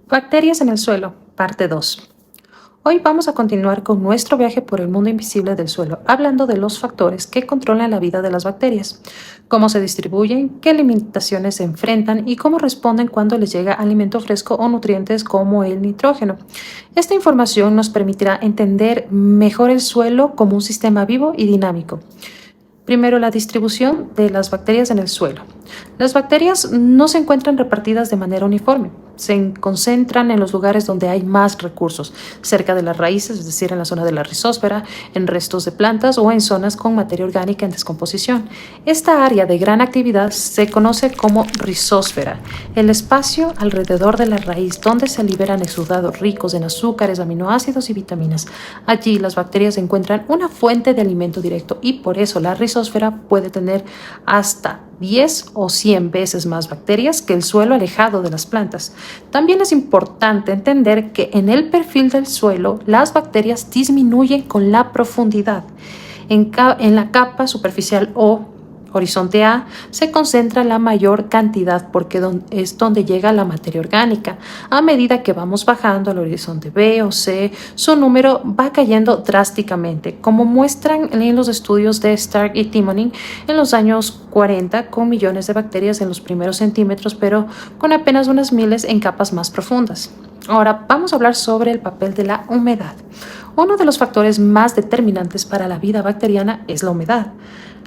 Bacterias en el suelo, parte 2. Hoy vamos a continuar con nuestro viaje por el mundo invisible del suelo, hablando de los factores que controlan la vida de las bacterias, cómo se distribuyen, qué limitaciones se enfrentan y cómo responden cuando les llega alimento fresco o nutrientes como el nitrógeno. Esta información nos permitirá entender mejor el suelo como un sistema vivo y dinámico. Primero, la distribución de las bacterias en el suelo. Las bacterias no se encuentran repartidas de manera uniforme. Se concentran en los lugares donde hay más recursos, cerca de las raíces, es decir, en la zona de la rizósfera, en restos de plantas o en zonas con materia orgánica en descomposición. Esta área de gran actividad se conoce como rizósfera, el espacio alrededor de la raíz donde se liberan exudados ricos en azúcares, aminoácidos y vitaminas. Allí las bacterias encuentran una fuente de alimento directo y por eso la rizósfera puede tener hasta 10 o 100 veces más bacterias que el suelo alejado de las plantas. También es importante entender que en el perfil del suelo las bacterias disminuyen con la profundidad. En la capa superficial o horizonte A se concentra la mayor cantidad porque es donde llega la materia orgánica. A medida que vamos bajando al horizonte B o C, su número va cayendo drásticamente, como muestran en los estudios de Stark y Timoning en los años 40, con millones de bacterias en los primeros centímetros, pero con apenas unas miles en capas más profundas. Ahora vamos a hablar sobre el papel de la humedad. Uno de los factores más determinantes para la vida bacteriana es la humedad.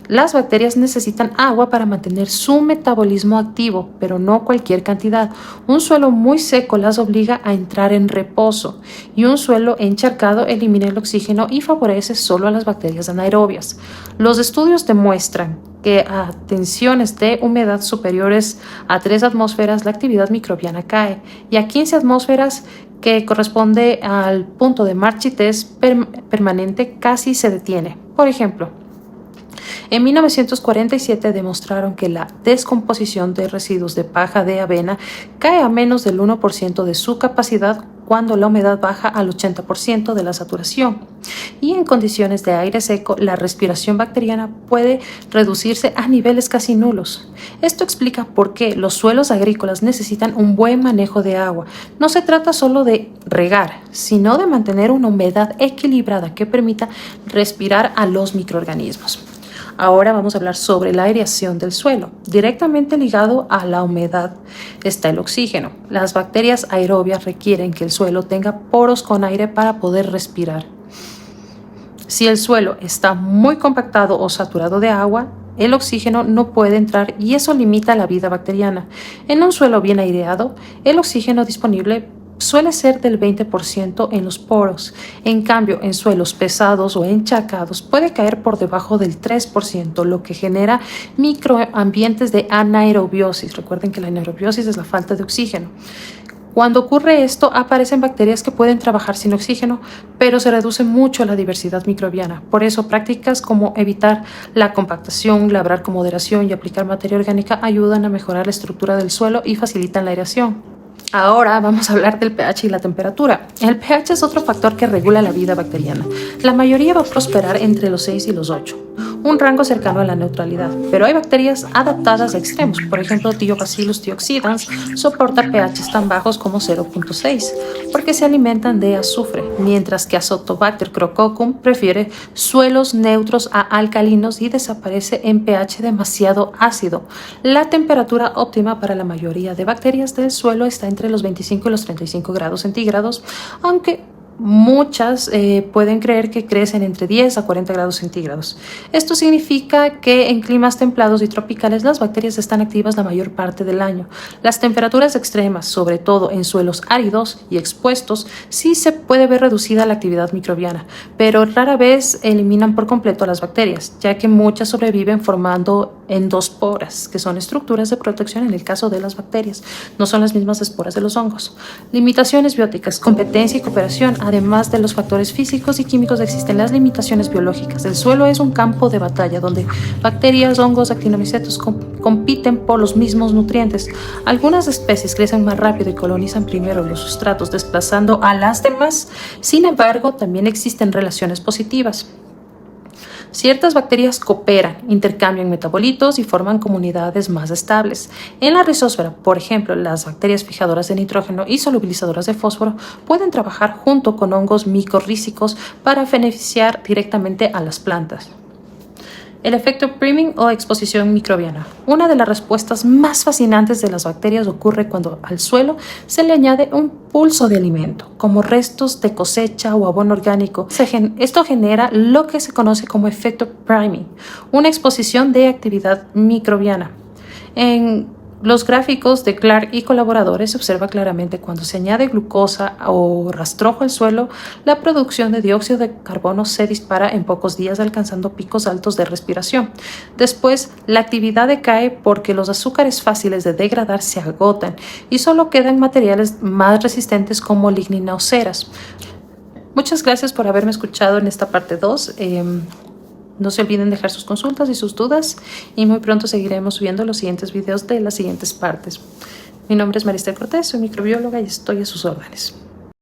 Las bacterias necesitan agua para mantener su metabolismo activo, pero no cualquier cantidad. Un suelo muy seco las obliga a entrar en reposo y un suelo encharcado elimina el oxígeno y favorece solo a las bacterias anaerobias. Los estudios demuestran que a tensiones de humedad superiores a 3 atmósferas la actividad microbiana cae y a 15 atmósferas, que corresponde al punto de marchitez permanente, casi se detiene. Por ejemplo, en 1947 demostraron que la descomposición de residuos de paja de avena cae a menos del 1% de su capacidad cuando la humedad baja al 80% de la saturación. Y en condiciones de aire seco, la respiración bacteriana puede reducirse a niveles casi nulos. Esto explica por qué los suelos agrícolas necesitan un buen manejo de agua. No se trata solo de regar, sino de mantener una humedad equilibrada que permita respirar a los microorganismos. Ahora vamos a hablar sobre la aireación del suelo. Directamente ligado a la humedad está el oxígeno. Las bacterias aerobias requieren que el suelo tenga poros con aire para poder respirar. Si el suelo está muy compactado o saturado de agua, el oxígeno no puede entrar y eso limita la vida bacteriana. En un suelo bien aireado, el oxígeno disponible suele ser del 20% en los poros. En cambio, en suelos pesados o encharcados puede caer por debajo del 3%, lo que genera microambientes de anaerobiosis. Recuerden que la anaerobiosis es la falta de oxígeno. Cuando ocurre esto, aparecen bacterias que pueden trabajar sin oxígeno, pero se reduce mucho la diversidad microbiana. Por eso, prácticas como evitar la compactación, labrar con moderación y aplicar materia orgánica ayudan a mejorar la estructura del suelo y facilitan la aireación. Ahora vamos a hablar del pH y la temperatura. El pH es otro factor que regula la vida bacteriana. La mayoría va a prosperar entre los 6 y los 8, un rango cercano a la neutralidad, pero hay bacterias adaptadas a extremos. Por ejemplo, Thiobacillus thioxidans soporta pHs tan bajos como 0.6 porque se alimentan de azufre, mientras que Azotobacter crococum prefiere suelos neutros a alcalinos y desaparece en pH demasiado ácido. La temperatura óptima para la mayoría de bacterias del suelo está entre los 25 y los 35 grados centígrados, aunque muchas pueden creer que crecen entre 10 a 40 grados centígrados. Esto significa que en climas templados y tropicales las bacterias están activas la mayor parte del año. Las temperaturas extremas, sobre todo en suelos áridos y expuestos, sí se puede ver reducida la actividad microbiana, pero rara vez eliminan por completo a las bacterias, ya que muchas sobreviven formando endosporas, que son estructuras de protección en el caso de las bacterias. No son las mismas esporas de los hongos. Limitaciones bióticas, competencia y cooperación. Además de los factores físicos y químicos, existen las limitaciones biológicas. El suelo es un campo de batalla donde bacterias, hongos, actinomicetos compiten por los mismos nutrientes. Algunas especies crecen más rápido y colonizan primero los sustratos, desplazando a las demás. Sin embargo, también existen relaciones positivas. Ciertas bacterias cooperan, intercambian metabolitos y forman comunidades más estables. En la rizósfera, por ejemplo, las bacterias fijadoras de nitrógeno y solubilizadoras de fósforo pueden trabajar junto con hongos micorrízicos para beneficiar directamente a las plantas. El efecto priming o exposición microbiana. Una de las respuestas más fascinantes de las bacterias ocurre cuando al suelo se le añade un pulso de alimento, como restos de cosecha o abono orgánico. Esto genera lo que se conoce como efecto priming, una exposición de actividad microbiana. En los gráficos de Clark y colaboradores se observa claramente cuando se añade glucosa o rastrojo al suelo, la producción de dióxido de carbono se dispara en pocos días, alcanzando picos altos de respiración. Después, la actividad decae porque los azúcares fáciles de degradar se agotan y solo quedan materiales más resistentes como lignina o ceras. Muchas gracias por haberme escuchado en esta parte 2. No se olviden dejar sus consultas y sus dudas y muy pronto seguiremos subiendo los siguientes videos de las siguientes partes. Mi nombre es Maristel Cortés, soy microbióloga y estoy a sus órdenes.